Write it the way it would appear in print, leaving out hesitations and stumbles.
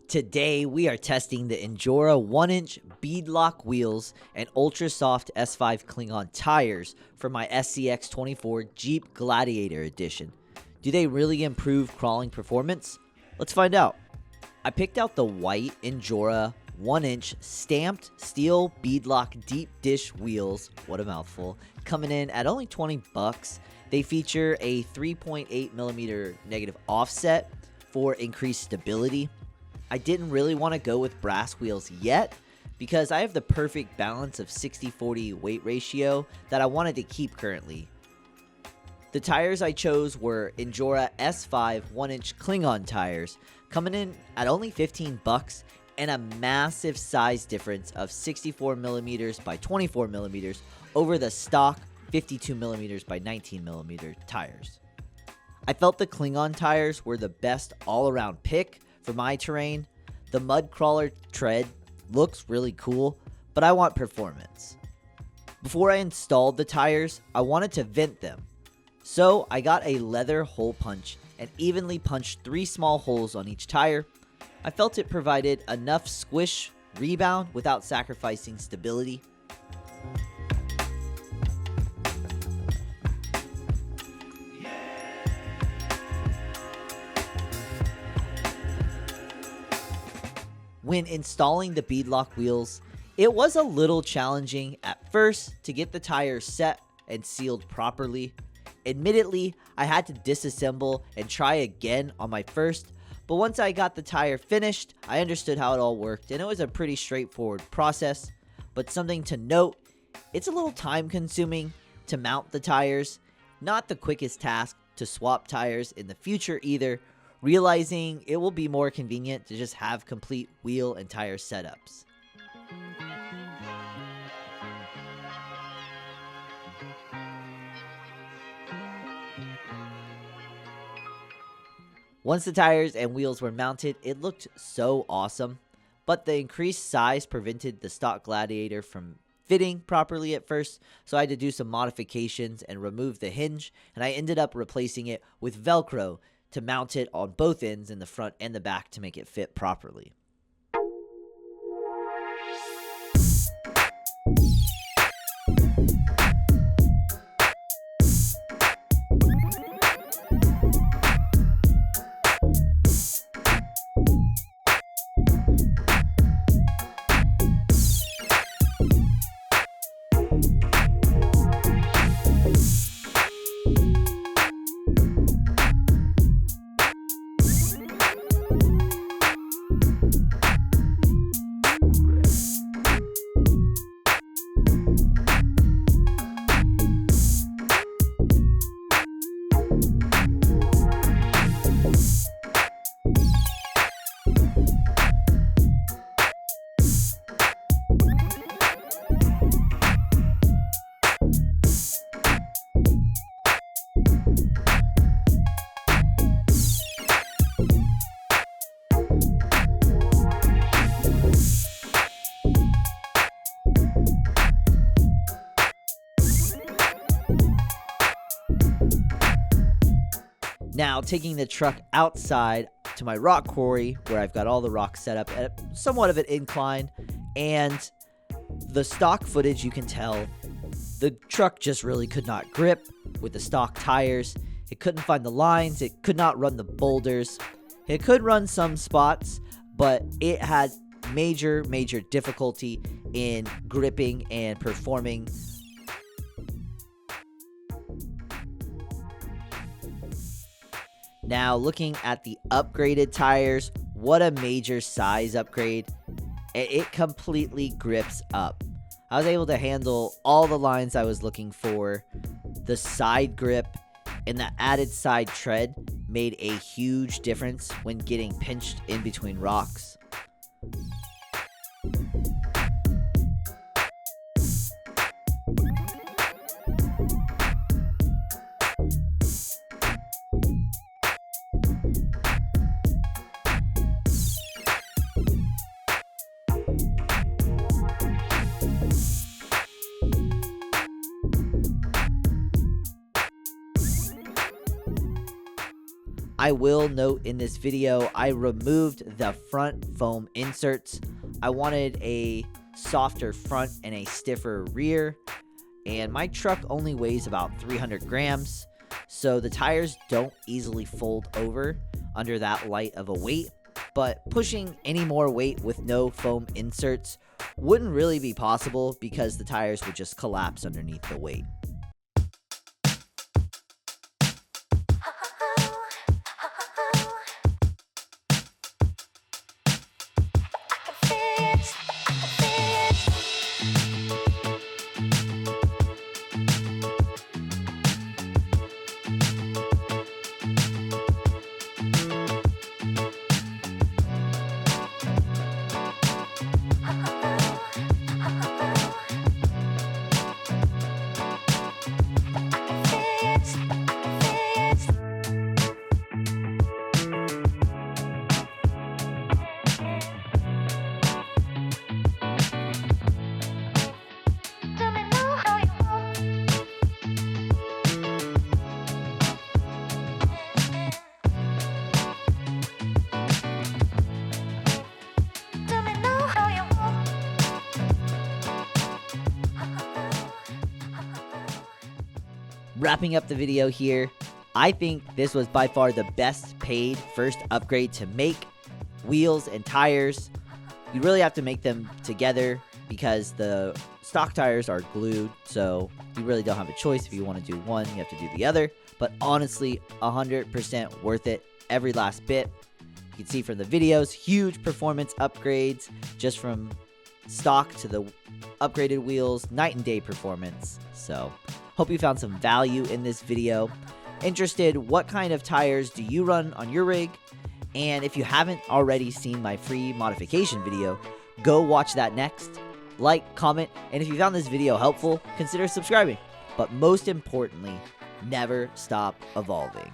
Today we are testing the Injora 1-inch beadlock wheels and ultra soft S5 Klingon tires for my SCX24 Jeep Gladiator edition. Do they really improve crawling performance? Let's find out. I picked out the white Injora 1-inch stamped steel beadlock deep dish wheels, what a mouthful, coming in at only $20. They feature a 3.8mm negative offset for increased stability. I didn't really want to go with brass wheels yet because I have the perfect balance of 60-40 weight ratio that I wanted to keep currently. The tires I chose were Injora S5 1-inch Klingon tires, coming in at only $15 and a massive size difference of 64mm by 24mm over the stock 52mm by 19mm tires. I felt the Klingon tires were the best all-around pick for my terrain. The mud crawler tread looks really cool, but I want performance. Before I installed the tires, I wanted to vent them. So I got a leather hole punch and evenly punched 3 small holes on each tire. I felt it provided enough squish rebound without sacrificing stability. When installing the beadlock wheels, it was a little challenging at first to get the tires set and sealed properly. Admittedly, I had to disassemble and try again on my first, but once I got the tire finished, I understood how it all worked, and it was a pretty straightforward process. But something to note, it's a little time consuming to mount the tires, not the quickest task to swap tires in the future either, realizing it will be more convenient to just have complete wheel and tire setups. Once the tires and wheels were mounted, it looked so awesome, but the increased size prevented the stock Gladiator from fitting properly at first, so I had to do some modifications and remove the hinge, and I ended up replacing it with Velcro to mount it on both ends in the front and the back to make it fit properly. Now, taking the truck outside to my rock quarry, where I've got all the rocks set up at somewhat of an incline, and the stock footage, you can tell the truck just really could not grip with the stock tires. It couldn't find the lines, it could not run the boulders. It could run some spots, but it had major difficulty in gripping and performing. Now, looking at the upgraded tires, what a major size upgrade. It completely grips up. I was able to handle all the lines I was looking for. The side grip and the added side tread made a huge difference when getting pinched in between rocks. I will note in this video, I removed the front foam inserts. I wanted a softer front and a stiffer rear, and my truck only weighs about 300 grams, so the tires don't easily fold over under that light of a weight, but pushing any more weight with no foam inserts wouldn't really be possible because the tires would just collapse underneath the weight. Wrapping up the video here, I think this was by far the best paid first upgrade to make. Wheels and tires, you really have to make them together because the stock tires are glued, so you really don't have a choice. If you want to do one, you have to do the other. But honestly, 100% worth it, every last bit. You can see from the videos, huge performance upgrades just from stock to the upgraded wheels, night and day performance. So hope you found some value in this video. Interested, what kind of tires do you run on your rig? And if you haven't already seen my free modification video, go watch that next. Like, comment, and if you found this video helpful, consider subscribing. But most importantly, never stop evolving.